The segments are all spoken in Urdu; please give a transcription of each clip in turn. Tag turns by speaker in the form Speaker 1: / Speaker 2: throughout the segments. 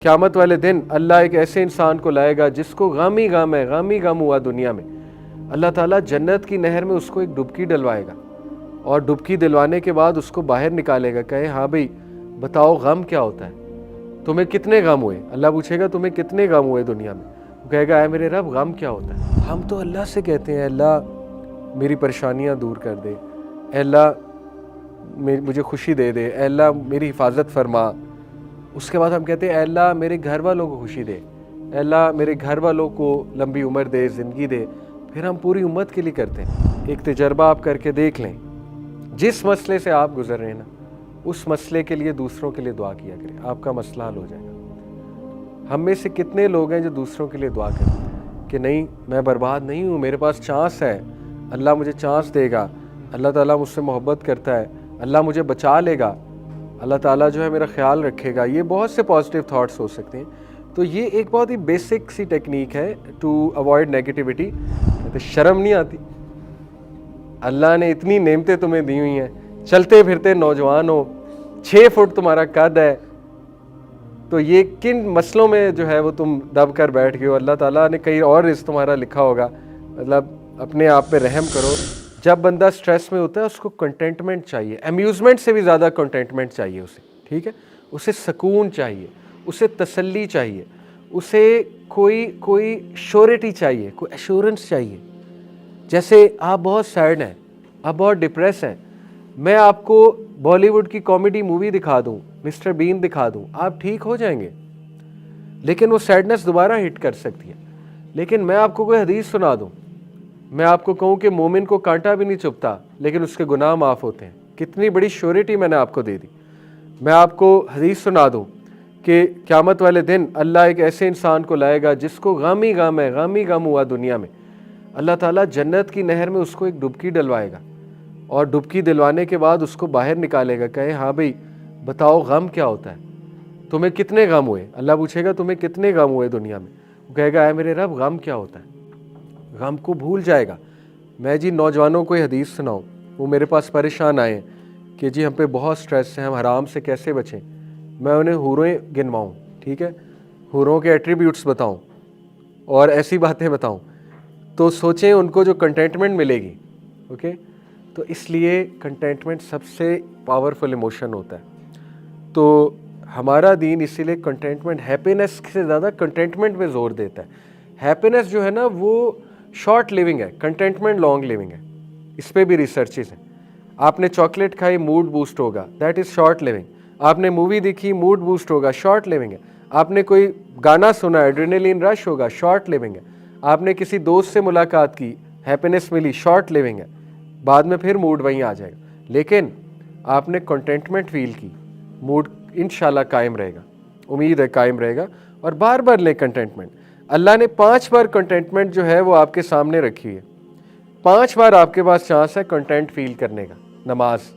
Speaker 1: قیامت والے دن اللہ ایک ایسے انسان کو لائے گا جس کو غم ہی غم ہے، غم ہی غم ہوا دنیا میں. اللہ تعالیٰ جنت کی نہر میں اس کو ایک ڈبکی ڈلوائے گا، اور ڈبکی دلوانے کے بعد اس کو باہر نکالے گا. کہے ہاں بھئی بتاؤ غم کیا ہوتا ہے، تمہیں کتنے غم ہوئے. اللہ پوچھے گا تمہیں کتنے غم ہوئے دنیا میں. وہ کہے گا اے میرے رب غم کیا ہوتا ہے. ہم تو اللہ سے کہتے ہیں اللہ میری پریشانیاں دور کر دے، اے اللہ مجھے خوشی دے دے، اے اللہ میری حفاظت فرما. اس کے بعد ہم کہتے ہیں اے اللہ میرے گھر والوں کو خوشی دے، اے اللہ میرے گھر والوں کو لمبی عمر دے، زندگی دے. پھر ہم پوری امت کے لیے کرتے ہیں. ایک تجربہ آپ کر کے دیکھ لیں، جس مسئلے سے آپ گزر رہے ہیں نا، اس مسئلے کے لیے دوسروں کے لیے دعا کیا کریں، آپ کا مسئلہ حل ہو جائے گا. ہم میں سے کتنے لوگ ہیں جو دوسروں کے لیے دعا کرتے ہیں کہ نہیں میں برباد نہیں ہوں، میرے پاس چانس ہے، اللہ مجھے چانس دے گا، اللہ تعالیٰ مجھ سے محبت کرتا ہے، اللہ مجھے بچا لے گا، اللہ تعالیٰ جو ہے میرا خیال رکھے گا. یہ بہت سے پازیٹیو تھاٹس ہو سکتے ہیں. تو یہ ایک بہت ہی بیسک سی ٹیکنیک ہے ٹو اوائڈ نیگیٹیوٹی. شرم نہیں آتی؟ اللہ نے اتنی نعمتیں تمہیں دی ہوئی ہیں، چلتے پھرتے نوجوان ہو، 6 فٹ تمہارا قد ہے، تو یہ کن مسئلوں میں جو ہے وہ تم دب کر بیٹھ گئے ہو. اللہ تعالیٰ نے کہیں اور رزق تمہارا لکھا ہوگا. مطلب اپنے آپ پہ رحم کرو. جب بندہ سٹریس میں ہوتا ہے اس کو کنٹینٹمنٹ چاہیے، امیوزمنٹ سے بھی زیادہ کنٹینٹمنٹ چاہیے اسے. ٹھیک ہے، اسے سکون چاہیے، اسے تسلی چاہیے، اسے کوئی شیورٹی چاہیے، کوئی ایشورنس چاہیے. جیسے آپ بہت سیڈ ہیں، آپ بہت ڈپریس ہیں، میں آپ کو بالی ووڈ کی کامیڈی مووی دکھا دوں، مسٹر بین دکھا دوں، آپ ٹھیک ہو جائیں گے. لیکن وہ سیڈنس دوبارہ ہٹ کر سکتی ہے. لیکن میں آپ کو کوئی حدیث سنا دوں، میں آپ کو کہوں کہ مومن کو کانٹا بھی نہیں چبھتا لیکن اس کے گناہ معاف ہوتے ہیں، کتنی بڑی شیورٹی میں نے آپ کو دے دی. میں آپ کو حدیث سنا دوں کہ قیامت والے دن اللہ ایک ایسے انسان کو لائے گا جس کو غم ہی غم ہے، غم ہی غم ہوا دنیا میں. اللہ تعالیٰ جنت کی نہر میں اس کو ایک ڈبکی ڈلوائے گا، اور ڈبکی دلوانے کے بعد اس کو باہر نکالے گا. کہے ہاں بھئی بتاؤ غم کیا ہوتا ہے، تمہیں کتنے غم ہوئے. اللہ پوچھے گا تمہیں کتنے غم ہوئے دنیا میں. وہ کہے گا اے میرے رب غم کیا ہوتا ہے. غم کو بھول جائے گا. میں جی نوجوانوں کو حدیث سناؤں، وہ میرے پاس پریشان آئے ہیں کہ جی ہم پہ بہت سٹریس ہے، ہم حرام سے کیسے بچیں. میں انہیں حوریں گنواؤں، ٹھیک ہے، حوروں کے ایٹریبیوٹس بتاؤں اور ایسی باتیں بتاؤں، تو سوچیں ان کو جو کنٹینٹمنٹ ملے گی. اوکے، تو اس لیے کنٹینٹمنٹ سب سے پاورفل ایموشن ہوتا ہے. تو ہمارا دین اسی لیے کنٹینٹمنٹ، ہیپینس سے زیادہ کنٹینٹمنٹ پہ زور دیتا ہے. ہیپینس جو ہے نا وہ شارٹ لیونگ ہے، کنٹینٹمنٹ لانگ لیونگ ہے. اس پہ بھی ریسرچز ہیں. آپ نے چاکلیٹ کھائی موڈ بوسٹ ہوگا، دیٹ از شارٹ لیونگ. آپ نے مووی دیکھی موڈ بوسٹ ہوگا، شارٹ لیونگ ہے. آپ نے کوئی گانا سنا ایڈرینلین رش ہوگا، شارٹ لیونگ ہے. آپ نے کسی دوست سے ملاقات کی، ہیپینس ملی، شارٹ لیونگ ہے. بعد میں پھر موڈ وہیں آ جائے گا. لیکن آپ نے کنٹینٹمنٹ فیل کی، موڈ انشاءاللہ قائم رہے گا، امید ہے قائم رہے گا. اور بار بار لیں کنٹینٹمنٹ. اللہ نے 5 بار کنٹینٹمنٹ جو ہے وہ آپ کے سامنے رکھی ہے. 5 بار آپ کے پاس چانس ہے کنٹینٹ فیل کرنے کا. نماز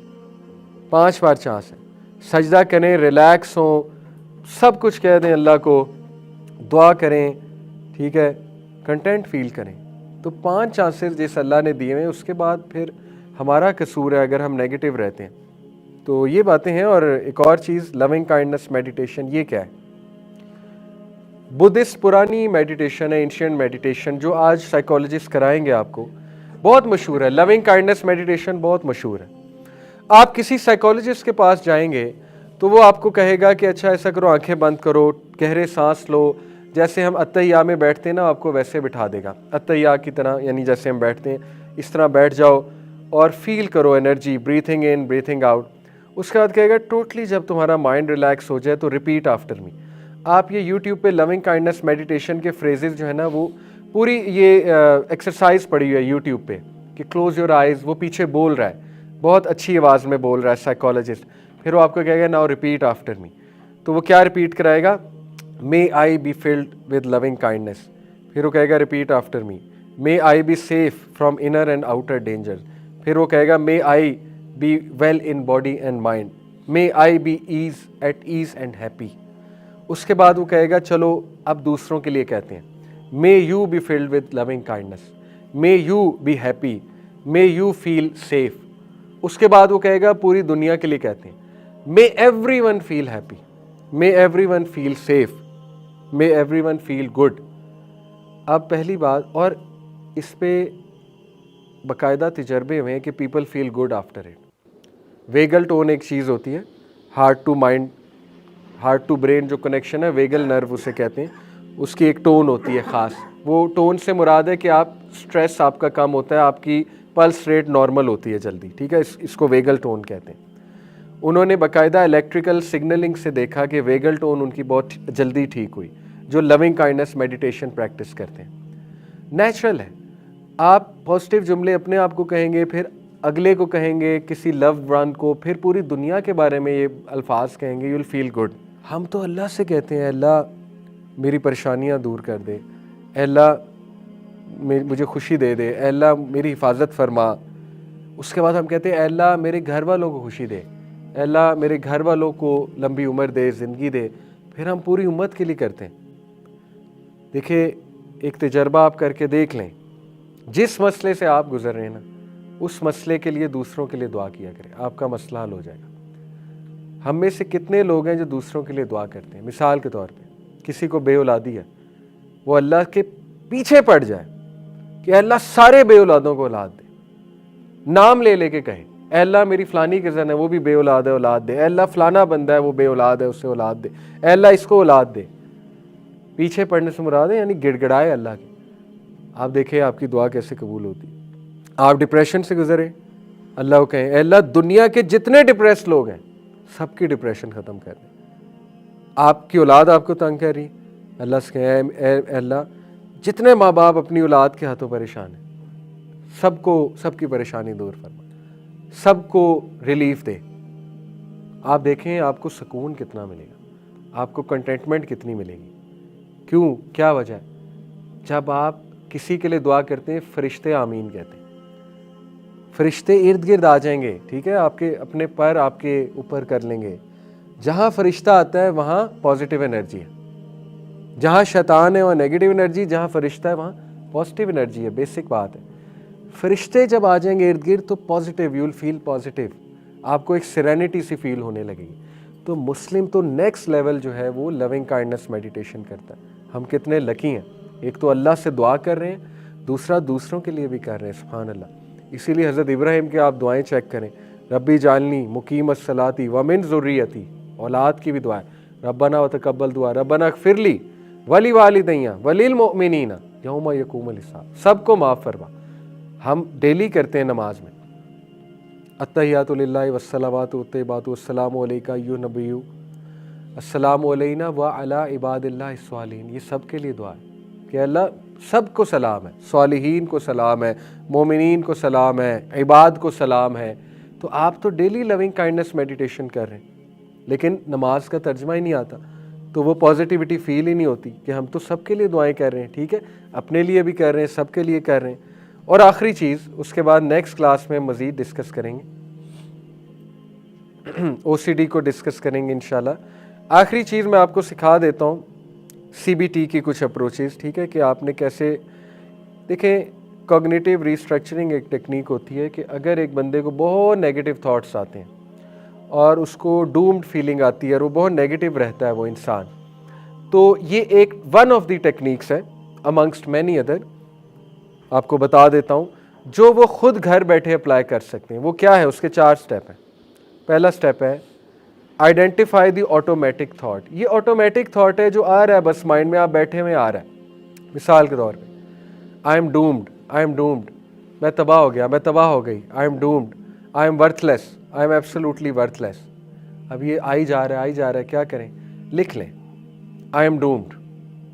Speaker 1: 5 بار چانس ہے. سجدہ کریں، ریلیکس ہوں، سب کچھ کہہ دیں اللہ کو، دعا کریں، ٹھیک ہے، کنٹینٹ فیل کریں. تو 5 چانسز جس اللہ نے دیے ہیں، اس کے بعد پھر ہمارا قصور ہے اگر ہم نیگیٹو رہتے ہیں. تو یہ باتیں ہیں. اور ایک اور چیز، لونگ کائنڈنس میڈیٹیشن. یہ کیا ہے؟ بدھسٹ پرانی میڈیٹیشن ہے، اینشینٹ میڈیٹیشن، جو آج سائیکالوجسٹ کرائیں گے آپ کو. بہت مشہور ہے لونگ کائنڈنس میڈیٹیشن، بہت مشہور ہے. آپ کسی سائیکالوجسٹ کے پاس جائیں گے تو وہ آپ کو کہے گا کہ اچھا ایسا کرو، آنکھیں بند کرو، گہرے سانس لو، جیسے ہم اتحیہ میں بیٹھتے ہیں نا، آپ کو ویسے بٹھا دے گا اتحیہ کی طرح، یعنی جیسے ہم بیٹھتے ہیں اس طرح بیٹھ جاؤ اور فیل کرو انرجی، بریتھنگ ان بریتھنگ آؤٹ. اس کے بعد کہے گا ٹوٹلی جب تمہارا مائنڈ ریلیکس ہو جائے تو ریپیٹ آفٹر می. آپ یہ یوٹیوب پہ لونگ کائنڈنس میڈیٹیشن کے فریزز جو ہے نا، وہ پوری یہ ایکسرسائز پڑی ہوئی ہے یوٹیوب پہ کہ کلوز یور آئیز. وہ پیچھے بول رہا ہے، بہت اچھی آواز میں بول رہا ہے سائیکالوجسٹ. پھر وہ آپ کو کہے گا ناؤ ریپیٹ آفٹر می. تو وہ کیا ریپیٹ کرائے گا؟ May I be filled with loving kindness. پھر وہ کہے گا repeat after me. May I be safe from inner and outer danger. پھر وہ کہے گا may I be well in body and mind. May I be at ease and happy. اس کے بعد وہ کہے گا چلو اب دوسروں کے لیے کہتے ہیں. May you be filled with loving kindness. May you be happy. May you feel safe. اس کے بعد وہ کہے گا پوری دنیا کے لیے کہتے ہیں. May everyone feel happy. May everyone feel safe. may everyone feel good. اب پہلی بات، اور اس پہ باقاعدہ تجربے ہوئے ہیں کہ people feel good after it. Vagal tone ایک چیز ہوتی ہے، heart to mind, heart to brain جو کنیکشن ہے، ویگل نرو اسے کہتے ہیں، اس کی ایک ٹون ہوتی ہے خاص. وہ ٹون سے مراد ہے کہ آپ سٹریس آپ کا کم ہوتا ہے، آپ کی پلس ریٹ نارمل ہوتی ہے جلدی، ٹھیک ہے، اس کو ویگل ٹون کہتے ہیں. انہوں نے باقاعدہ الیکٹریکل سگنلنگ سے دیکھا کہ ویگل ٹون ان کی بہت جلدی ٹھیک ہوئی، جو لونگ کائنڈنس میڈیٹیشن پریکٹس کرتے ہیں. نیچرل ہے، آپ پازیٹیو جملے اپنے آپ کو کہیں گے، پھر اگلے کو کہیں گے، کسی لو ون کو، پھر پوری دنیا کے بارے میں یہ الفاظ کہیں گے، یو ول فیل گڈ. ہم تو اللہ سے کہتے ہیں اللہ میری پریشانیاں دور کر دے، اے اللہ مجھے خوشی دے دے، اے اللہ میری حفاظت فرما. اس کے بعد ہم کہتے ہیں اے اللہ میرے گھر والوں کو خوشی دے، اے اللہ میرے گھر والوں کو لمبی عمر دے، زندگی دے. پھر ہم پوری امت کے لیے کرتے ہیں. دیکھیں ایک تجربہ آپ کر کے دیکھ لیں، جس مسئلے سے آپ گزر رہے ہیں نا، اس مسئلے کے لیے دوسروں کے لیے دعا کیا کریں، آپ کا مسئلہ حل ہو جائے گا. ہم میں سے کتنے لوگ ہیں جو دوسروں کے لیے دعا کرتے ہیں؟ مثال کے طور پہ کسی کو بے اولادی ہے، وہ اللہ کے پیچھے پڑ جائے کہ اے اللہ سارے بے اولادوں کو اولاد دے، نام لے لے کے کہے اے اللہ میری فلانی کزن ہے وہ بھی بے اولاد ہے، اولاد دے. اے اللہ فلانا بندہ ہے وہ بے اولاد ہے، اسے اولاد دے. اے اللہ اس کو اولاد دے. پیچھے پڑنے سے مراد ہے یعنی گڑ گڑائے اللہ کے. آپ دیکھیں آپ کی دعا کیسے قبول ہوتی. آپ ڈپریشن سے گزرے، اللہ کو کہیں اے اللہ دنیا کے جتنے ڈپریس لوگ ہیں سب کی ڈپریشن ختم کر دیں. آپ کی اولاد آپ کو تنگ کر رہی، اللہ سے کہیں اے اللہ جتنے ماں باپ اپنی اولاد کے ہاتھوں پریشان ہیں سب کی پریشانی دور فرما، سب کو ریلیف دے. آپ دیکھیں آپ کو سکون کتنا ملے گا، آپ کو کنٹینٹمنٹ کتنی ملے گی. کیوں؟ کیا وجہ ہے؟ جب آپ کسی کے لیے دعا کرتے ہیں فرشتے آمین کہتے ہیں، فرشتے ارد گرد آ جائیں گے، ٹھیک ہے، آپ کے اپنے پر آپ کے اوپر کر لیں گے. جہاں فرشتہ آتا ہے وہاں پازیٹیو انرجی ہے، جہاں شیطان ہے وہاں نیگیٹو انرجی، جہاں فرشتہ ہے وہاں پازیٹیو انرجی ہے. بیسک بات ہے. فرشتے جب آ جائیں گے ارد گرد تو positive, you will feel positive, آپ کو ایک سیرینٹی سی فیل ہونے لگے گی. تو مسلم تو نیکسٹ لیول جو ہے وہ لونگ کائنڈنس میڈیٹیشن کرتا ہے. ہم کتنے لکی ہیں، ایک تو اللہ سے دعا کر رہے ہیں، دوسرا دوسروں کے لیے بھی کر رہے ہیں. سبحان اللہ. اسی لیے حضرت ابراہیم کے آپ دعائیں چیک کریں، ربی جعلنی مقیم الصلاۃ ومن ذریتی، اولاد کی بھی دعا ہے، ربنا وتقبل دعا، ربنا اغفر لی ولی والدیّ وللمؤمنین یوم یقوم الحساب. سب کو معاف فرما. ہم ڈیلی کرتے ہیں نماز میں التحیات للہ والصلوات والطیبات والسلام علیکہ ایھا النبی السلام علینا وعلی عباد اللہ الصالحین. یہ سب کے لیے دعا ہے کہ اللہ سب کو سلام ہے، صالحین کو سلام ہے، مومنین کو سلام ہے، عباد کو سلام ہے. تو آپ تو ڈیلی لونگ کائنڈنس میڈیٹیشن کر رہے ہیں، لیکن نماز کا ترجمہ ہی نہیں آتا، تو وہ پازیٹیوٹی فیل ہی نہیں ہوتی کہ ہم تو سب کے لیے دعائیں کر رہے ہیں. ٹھیک ہے، اپنے لیے بھی کر رہے ہیں، سب کے لیے کر رہے ہیں. اور آخری چیز، اس کے بعد نیکسٹ کلاس میں مزید ڈسکس کریں گے، او سی ڈی کو ڈسکس کریں گے انشاءاللہ. آخری چیز میں آپ کو سکھا دیتا ہوں سی بی ٹی کی کچھ اپروچز، ٹھیک ہے، کہ آپ نے کیسے دیکھیں. کوگنیٹیو ریسٹرکچرنگ ایک ٹیکنیک ہوتی ہے کہ اگر ایک بندے کو بہت نیگیٹو تھاٹس آتے ہیں اور اس کو ڈومڈ فیلنگ آتی ہے اور وہ بہت نیگیٹو رہتا ہے وہ انسان، تو یہ ایک ون آف دی ٹیکنیکس ہے امنگسٹ مینی ادر. آپ کو بتا دیتا ہوں جو وہ خود گھر بیٹھے اپلائی کر سکتے ہیں. وہ کیا ہے؟ اس کے 4 سٹیپ ہیں. پہلا سٹیپ ہے آئیڈینٹیفائی دی آٹومیٹک تھاٹ. یہ آٹومیٹک تھاٹ ہے جو آ رہا ہے بس مائنڈ میں، آپ بیٹھے ہوئے آ رہا ہے. مثال کے طور پہ I am doomed, I am doomed, میں تباہ ہو گیا، میں تباہ ہو گئی، I am doomed, I am worthless, I am absolutely worthless. اب یہ آئی جا رہا ہے، آئی جا رہا ہے، کیا کریں؟ لکھ لیں آئی ایم ڈومڈ،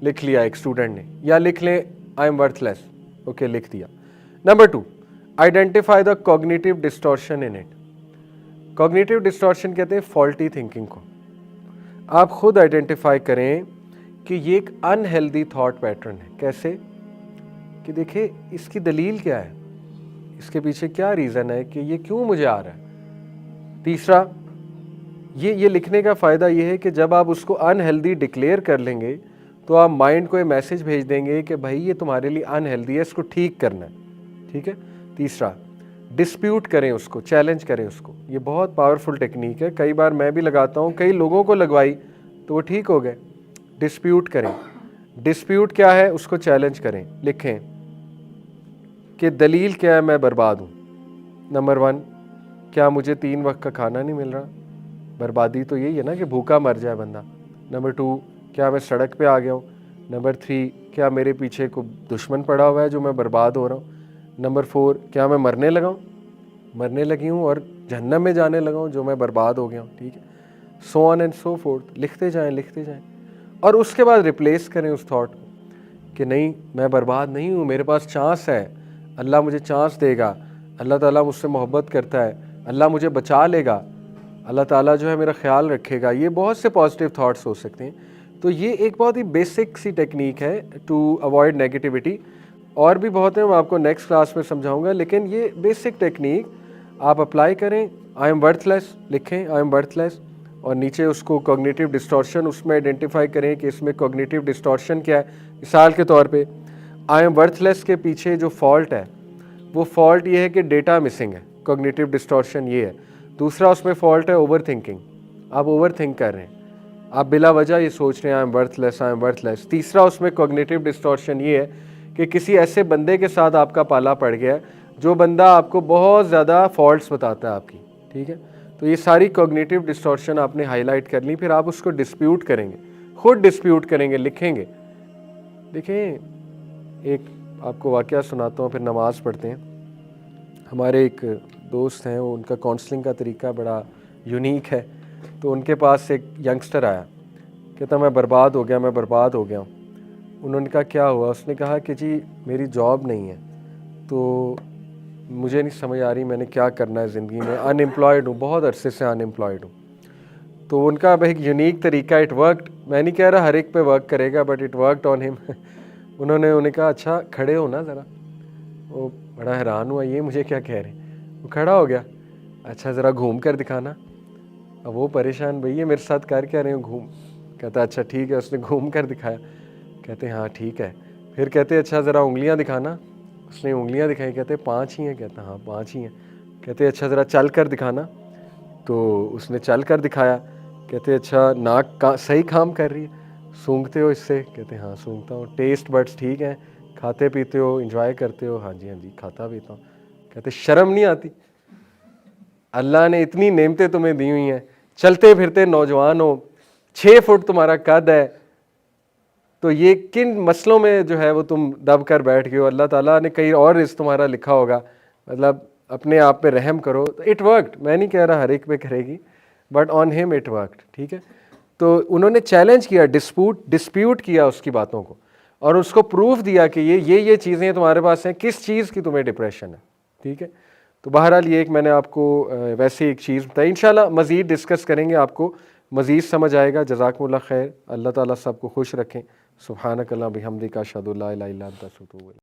Speaker 1: لکھ لیا ایک اسٹوڈنٹ نے، یا لکھ لیں آئی ایم ورتھ لیس. اوکے، لکھ دیا. Number 2، identify the cognitive distortion in it. Cognitive distortion کہتے ہیں فالٹی تھنکنگ کو. آپ خود آئیڈینٹیفائی کریں کہ یہ ایک انہیلدی تھاٹ پیٹرن ہے. کیسے؟ کہ دیکھیں اس کی دلیل کیا ہے، اس کے پیچھے کیا ریزن ہے کہ یہ کیوں مجھے آ رہا ہے. تیسرا، یہ لکھنے کا فائدہ یہ ہے کہ جب آپ اس کو انہیلدی ڈکلیئر کر لیں گے تو آپ مائنڈ کو یہ میسج بھیج دیں گے کہ بھائی یہ تمہارے لیے انہیلدی ہے، اس کو ٹھیک کرنا ہے. ٹھیک ہے. تیسرا، ڈسپیوٹ کریں اس کو، چیلنج کریں اس کو. یہ بہت پاورفل ٹیکنیک ہے، کئی بار میں بھی لگاتا ہوں، کئی لوگوں کو لگوائی تو وہ ٹھیک ہو گئے. ڈسپیوٹ کریں. ڈسپیوٹ کیا ہے اس کو چیلنج کریں. لکھیں کہ دلیل کیا ہے میں برباد ہوں. نمبر 1 کیا مجھے 3 وقت کا کھانا نہیں مل رہا؟ بربادی تو یہی ہے نا کہ بھوکا مر جائے بندہ. نمبر 2 کیا میں سڑک پہ آ گیا ہوں؟ نمبر 3 کیا میرے پیچھے کوئی دشمن پڑا ہوا ہے جو میں برباد ہو رہا ہوں؟ نمبر 4 کیا میں مرنے لگا ہوں، مرنے لگی ہوں اور جہنم میں جانے لگا ہوں جو میں برباد ہو گیا ہوں. ٹھیک ہے، سو آن اینڈ سو فورتھ. لکھتے جائیں لکھتے جائیں اور اس کے بعد ریپلیس کریں اس تھاٹ کو کہ نہیں میں برباد نہیں ہوں، میرے پاس چانس ہے، اللہ مجھے چانس دے گا، اللہ تعالیٰ مجھ سے محبت کرتا ہے، اللہ مجھے بچا لے گا، اللہ تعالیٰ جو ہے میرا خیال رکھے گا. یہ بہت سے پازیٹیو تھاٹس ہو سکتے ہیں. تو یہ ایک بہت ہی بیسک سی ٹیکنیک ہے ٹو اوائڈ نیگیٹیوٹی. اور بھی بہت ہیں، میں آپ کو نیکسٹ کلاس میں سمجھاؤں گا، لیکن یہ بیسک ٹیکنیک آپ اپلائی کریں. آئی ایم ورتھ لیس لکھیں، آئی ایم ورتھ لیس، اور نیچے اس کو کوگنیٹیو ڈسٹورشن اس میں آئیڈینٹیفائی کریں کہ اس میں کوگنیٹیو ڈسٹورشن کیا ہے. مثال کے طور پہ آئی ایم ورتھ لیس کے پیچھے جو فالٹ ہے وہ فالٹ یہ ہے کہ ڈیٹا مسنگ ہے. کوگنیٹیو ڈسٹورشن یہ ہے. دوسرا اس میں فالٹ ہے اوور تھنکنگ، آپ اوور تھنک کر رہے ہیں، آپ بلا وجہ یہ سوچ رہے ہیں I am worthless, I am worthless. تیسرا اس میں کوگنیٹیو ڈسٹورشن یہ ہے کہ کسی ایسے بندے کے ساتھ آپ کا پالا پڑ گیا ہے جو بندہ آپ کو بہت زیادہ فالٹس بتاتا ہے آپ کی. ٹھیک ہے، تو یہ ساری کوگنیٹیو ڈسٹورشن آپ نے ہائی لائٹ کر لی. پھر آپ اس کو ڈسپیوٹ کریں گے، خود ڈسپیوٹ کریں گے، لکھیں گے. دیکھیں ایک آپ کو واقعہ سناتا ہوں پھر نماز پڑھتے ہیں. ہمارے ایک دوست ہیں، ان کا کاؤنسلنگ کا طریقہ بڑا یونیک ہے. تو ان کے پاس ایک ینگسٹر آیا، کہتا میں برباد ہو گیا، میں برباد ہو گیا ہوں. انہوں نے کہا کیا ہوا؟ اس نے کہا کہ جی میری جاب نہیں ہے، تو مجھے نہیں سمجھ آ رہی میں نے کیا کرنا ہے زندگی میں، ان امپلائڈ ہوں، بہت عرصے سے ان امپلائڈ ہوں. تو ان کا ایک یونیک طریقہ، اٹ ورکڈ. میں نہیں کہہ رہا ہر ایک پہ ورک کرے گا، بٹ اٹ ورکڈ آن ہم. انہیں کہا اچھا کھڑے ہو نا ذرا. وہ بڑا حیران ہوا، یہ مجھے کیا کہہ رہے ہیں. وہ کھڑا ہو گیا، اچھا ذرا گھوم کر دکھانا. اب وہ پریشان، بھئی یہ میرے ساتھ کر کیا رہے ہو گھوم. کہتا اچھا ٹھیک ہے. اس نے گھوم کر دکھایا. کہتے ہاں ٹھیک ہے. پھر کہتے اچھا ذرا انگلیاں دکھانا. اس نے انگلیاں دکھائی. کہتے 5 ہی ہیں. کہتا ہاں 5 ہی ہیں. کہتے اچھا ذرا چل کر دکھانا. تو اس نے چل کر دکھایا. کہتے اچھا ناک صحیح کام کر رہی ہے، سونگھتے ہو اس سے؟ کہتے ہاں سونگھتا ہوں. ٹیسٹ بڈس ٹھیک ہیں، کھاتے پیتے ہو، انجوائے کرتے ہو؟ ہاں جی کھاتا پیتا ہوں. کہتے شرم نہیں آتی؟ اللہ نے اتنی نعمتیں تمہیں دی ہوئی ہیں، چلتے پھرتے نوجوان ہو، 6 فٹ تمہارا قد ہے، تو یہ کن مسئلوں میں جو ہے وہ تم دب کر بیٹھ گئے ہو؟ اللہ تعالیٰ نے کہیں اور رزق تمہارا لکھا ہوگا. مطلب اپنے آپ پہ رحم کرو. It worked. میں نہیں کہہ رہا ہر ایک پہ کرے گی، بٹ آن ہم اٹ ورکڈ. ٹھیک ہے، تو انہوں نے چیلنج کیا، ڈسپیوٹ کیا اس کی باتوں کو، اور اس کو پروف دیا کہ یہ چیزیں تمہارے پاس ہیں، کس چیز کی تمہیں ڈپریشن ہے. ٹھیک ہے، تو بہرحال یہ ایک میں نے آپ کو ویسے ایک چیز بتائی. انشاءاللہ مزید ڈسکس کریں گے، آپ کو مزید سمجھ آئے گا. جزاکم اللہ خیر. اللہ تعالیٰ سب کو خوش رکھیں. سبحانک اللہم بحمدک اشہد ان لا الہ الا انت استغفرک.